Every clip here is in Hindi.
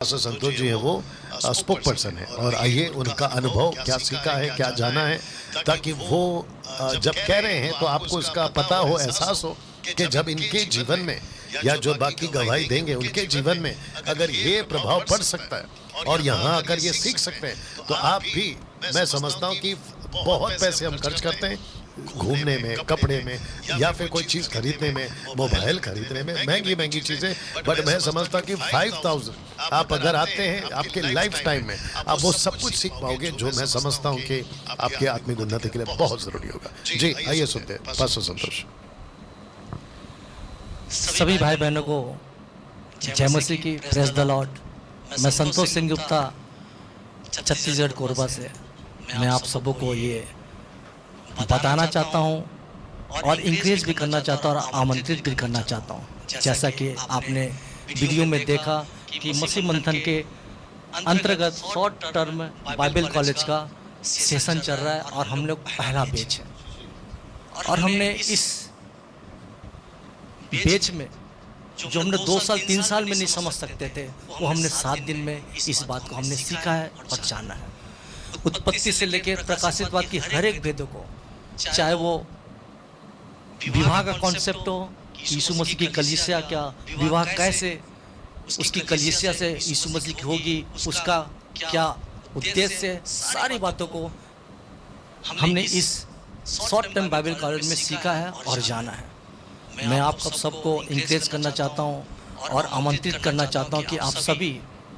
संतोष जी है वो स्पोक पर्सन है और आइए उनका अनुभव क्या सीखा है क्या जाना है ताकि वो जब कह रहे हैं तो आपको इसका पता हो एहसास हो कि जब इनके जीवन में या जो बाकी गवाही देंगे उनके जीवन में अगर ये प्रभाव पड़ सकता है और यहाँ आकर ये सीख सकते हैं तो आप भी, मैं समझता हूँ कि बहुत पैसे हम खर्च करते हैं घूमने में, कपड़े में या फिर कोई चीज़ खरीदने में, मोबाइल खरीदने में, महंगी महंगी चीज़ें, बट मैं समझता कि 5000 आप अगर आते हैं आपके लाइफ टाइम में आप वो सब कुछ सीख पाओगे जो मैं समझता हूं कि आपके आत्मिक उन्नति के लिए बहुत ज़रूरी होगा। जी आइए सुनते हैं पास्टर संतोष। सभी भाई बहनों को जय मसीह की, प्रेज द लॉर्ड। मैं संतोष सिंह गुप्ता छत्तीसगढ़ कोरबा से मैं आप सबों को ये बताना चाहता हूँ और इंकरेज भी करना चाहता हूँ और आमंत्रित भी करना चाहता हूँ। जैसा कि आपने वीडियो में देखा कि मसीह मंथन के अंतर्गत शॉर्ट टर्म बाइबल कॉलेज का सेशन चल रहा है और हम लोग पहला बैच है और हमने इस बैच में जो हमने 2 साल 3 साल में नहीं समझ सकते थे वो हमने 7 दिन में इस बात को हमने सीखा है और जाना है। उत्पत्ति से लेकर प्रकाशितवाद की हर एक भेदों को, चाहे वो विवाह का कॉन्सेप्ट हो, यीशु मसीह की कलीसिया क्या विवाह कैसे उसकी कलीसिया से यीशु मसीह की होगी, उसका क्या उद्देश्य है, सारी बातों को हमने इस शॉर्ट टर्म बाइबल कॉलेज में सीखा है और जाना है। मैं आप सबको इंकरेज करना चाहता हूँ और आमंत्रित करना चाहता हूँ कि आप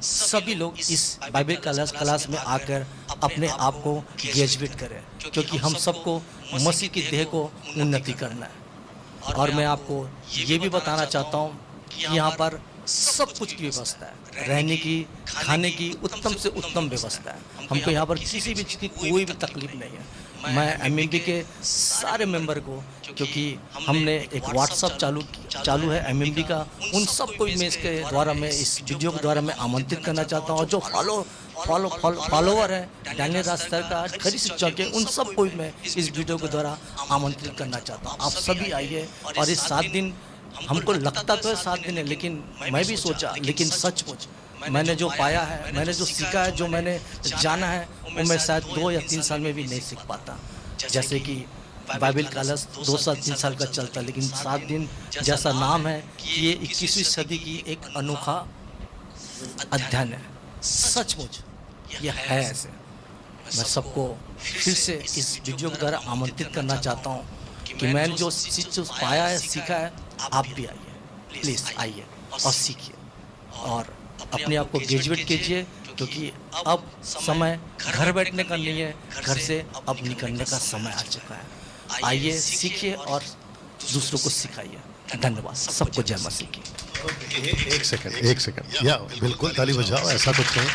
सभी लोग इस बाइबल क्लास में आकर अपने आप को ग्रेजुएट करें, क्योंकि हम सबको मसीह की देह को उन्नति करना है। और मैं आपको ये भी बताना चाहता हूँ कि यहाँ पर सब कुछ की व्यवस्था है, रहने की, खाने की उत्तम से उत्तम व्यवस्था है। हमको यहाँ पर किसी भी चीज़ की कोई भी तकलीफ नहीं है। मैं एमएमडी के सारे मेंबर को, क्योंकि हमने एक व्हाट्सअप चालू है एमएमडी का, उन सब को मैं इसके द्वारा मैं इस वीडियो के द्वारा मैं आमंत्रित करना चाहता हूँ। और जो फॉलोवर है डैनियल राज सर का खरी शिक्षा के, उन सब को मैं इस वीडियो के द्वारा आमंत्रित करना चाहता हूँ। आप सभी आइए और इस 7 दिन, हमको लगता तो है 7 दिन है, लेकिन मैं भी सोचा, लेकिन सचमुच मैंने जो पाया है, मैंने जो सीखा है, जो मैंने जाना है, वो मैं शायद 2 या 3 साल में भी नहीं सीख पाता। जैसे कि बाइबल क्लास 2 साल 3 साल का चलता, लेकिन 7 दिन जैसा नाम है कि ये 21वीं सदी की एक अनोखा अध्ययन है। सचमुच ये है ऐसे। मैं सबको फिर से इस वीडियो के द्वारा आमंत्रित करना चाहता हूँ कि मैंने जो चीज़ पाया है, सीखा है, आप भी आइए, प्लीज़ आइए और सीखिए और अपने आप को ग्रेजुएट कीजिए, क्योंकि अब समय घर बैठने का नहीं है, घर से अब निकलने का समय आ चुका है। आइए, सीखिए और दूसरों को सिखाइए। धन्यवाद। सबको जय मसीह की। एक सेकंड या बिल्कुल ताली बजाओ, ऐसा कुछ नहीं।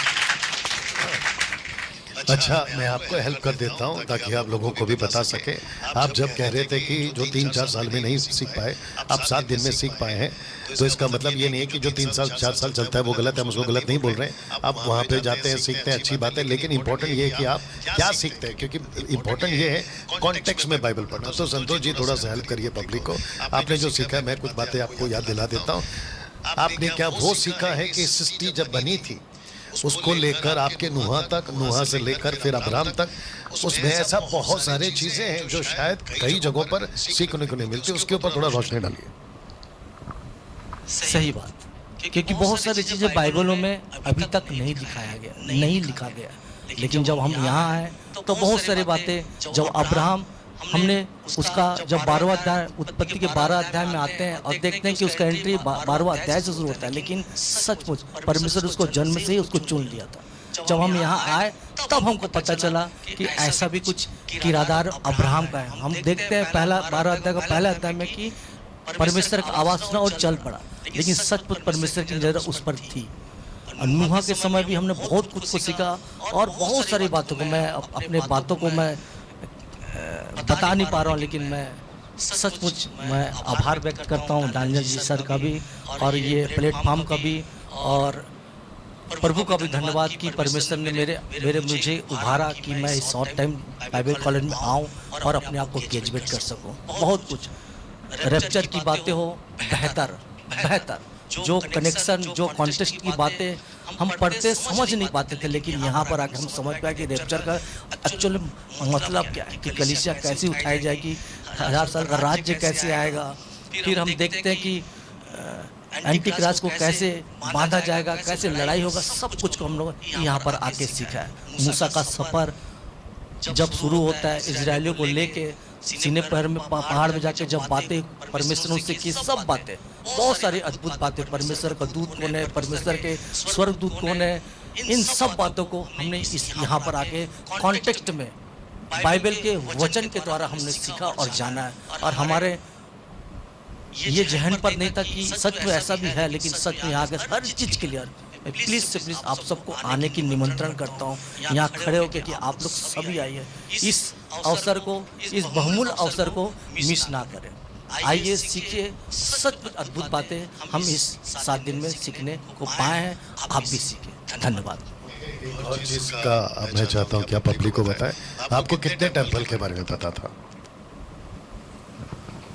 अच्छा, मैं आपको हेल्प कर देता हूं ताकि आप लोगों को भी बता सके। आप जब कह रहे थे कि जो 3-4 साल में नहीं सीख पाए आप 7 दिन में सीख पाए हैं, तो इसका मतलब ये नहीं है कि जो 3 साल 4 साल चलता है वो गलत है। हम उसको गलत नहीं बोल रहे हैं। आप वहाँ पे जाते हैं, सीखते हैं, अच्छी बात है, लेकिन इंपॉर्टेंट ये है कि आप क्या सीखते हैं, क्योंकि इंपॉर्टेंट ये है कॉन्टेक्स्ट में बाइबल पढ़ना। तो संतोष जी थोड़ा सा हेल्प करिए पब्लिक को। आपने जो सीखा है, मैं कुछ बातें आपको याद दिला देता हूँ। आपने क्या वो सीखा है कि सृष्टि जब बनी थी उसको लेकर आपके नूहा तक, नूहा से लेकर फिर अब्राम तक, उसमें ऐसा बहुत सारे चीजें हैं जो शायद कई जगहों पर सीखने को नहीं मिलती। उसके ऊपर थोड़ा रोशनी डालिए। सही बात, क्योंकि बहुत सारी चीज़ें बाइबलों में अभी तक नहीं लिखा गया, लेकिन जब हम यहाँ आए तो बहुत सारी बातें, जब अब्राहम, हमने उसका जब 12वां अध्याय, उत्पत्ति के 12 अध्याय में आते हैं और देखते हैं कि उसका एंट्री 12वां अध्याय से शुरू होता है, लेकिन सचमुच परमेश्वर उसको जन्म से ही उसको चुन लिया था। जब हम यहाँ आए तब हमको पता चला कि ऐसा भी कुछ किरदार अब्राहम का है। हम देखते हैं पहला 12 अध्याय का पहला अध्याय में कि परमेश्वर का आवाज़ सुना और चल पड़ा, लेकिन सचमुच परमेश्वर की नजर उस पर थी। नूहा के समय भी हमने बहुत कुछ को सीखा और बहुत सारी बातों को, मैं अपने बातों को मैं बता नहीं पा रहा हूँ, लेकिन मैं सचमुच मैं आभार व्यक्त करता हूँ डैनियल जी सर का भी और ये प्लेटफॉर्म का भी, और प्रभु का भी धन्यवाद कि परमेश्वर ने मुझे उभारा कि मैं इस शॉर्ट टाइम बाइबल कॉलेज में आऊँ और अपने आप को ग्रेजुएट कर सकूँ। बहुत कुछ रैप्चर की बातें हो, बेहतर जो कनेक्शन, जो कॉन्टेक्स्ट की बातें हम पढ़ते समझ नहीं पाते थे, लेकिन यहाँ पर आकर हम समझ पाए कि रैप्चर का एक्चुअल मतलब क्या है, कि कलीसिया कैसे उठाई जाएगी, 1000 साल का राज्य कैसे आएगा। फिर हम देखते हैं कि एंटी क्राइस्ट को कैसे बांधा जाएगा, कैसे लड़ाई होगा, सब कुछ को हम लोग यहाँ पर आके सीखा है। मूसा का सफ़र जब शुरू होता है, इजरायलियों को लेके सीने पहाड़ में जाके जब बातें परमेश्वर ने उससे की, सब बातें, बहुत सारी अद्भुत बातें, परमेश्वर का दूत कौन है, परमेश्वर के स्वर्ग दूत कौन है, इन सब बातों को हमने इस यहाँ पर आके कॉन्टेक्स्ट में बाइबल के वचन के द्वारा हमने सीखा और जाना है। और हमारे ये जहन पर नहीं था कि सच में ऐसा भी है, लेकिन सच में यहाँ के हर चीज़ क्लियर। मैं प्लीज़ से प्लीज़ आप सबको आने की निमंत्रण करता हूँ, यहाँ खड़े होकर कि आप लोग सभी आइए, इस अवसर को, इस बहुमूल्य अवसर को मिस ना करें। आइए, सीखिए, सच में अद्भुत बातें हम इस 7 दिन में सीखने को पाए हैं, आप भी सीखें। धन्यवाद। और जिसका मैं चाहता हूँ कि आप पब्लिक को बताएं, आपको कितने टेम्पल के बारे में पता था?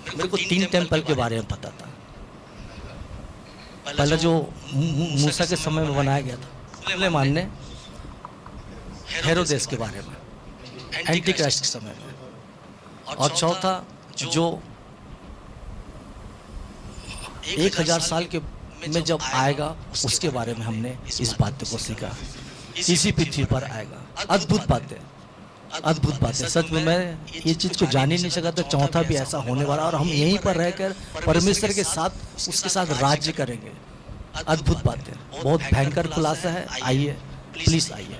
मेरे को 3 टेम्पल के बारे में पता था। पहला जो मूसा के समय में बनाया गया था, खुले मानने हेरोदेस के बारे में, एंटी क्राइस्ट के समय में, और चौथा जो 1000 साल के में जब आएगा उसके बारे में हमने इस बात को सीखा, इसी पृथ्वी पर आएगा। अद्भुत बातें, अद्भुत बातें, सच में मैं ये चीज़ को जान ही नहीं सका था। चौथा भी ऐसा होने वाला, और हम यहीं पर रहकर परमेश्वर के साथ, उसके साथ राज्य करेंगे। अद्भुत बातें, बहुत भयंकर खुलासा है। आइए, प्लीज़ आइए।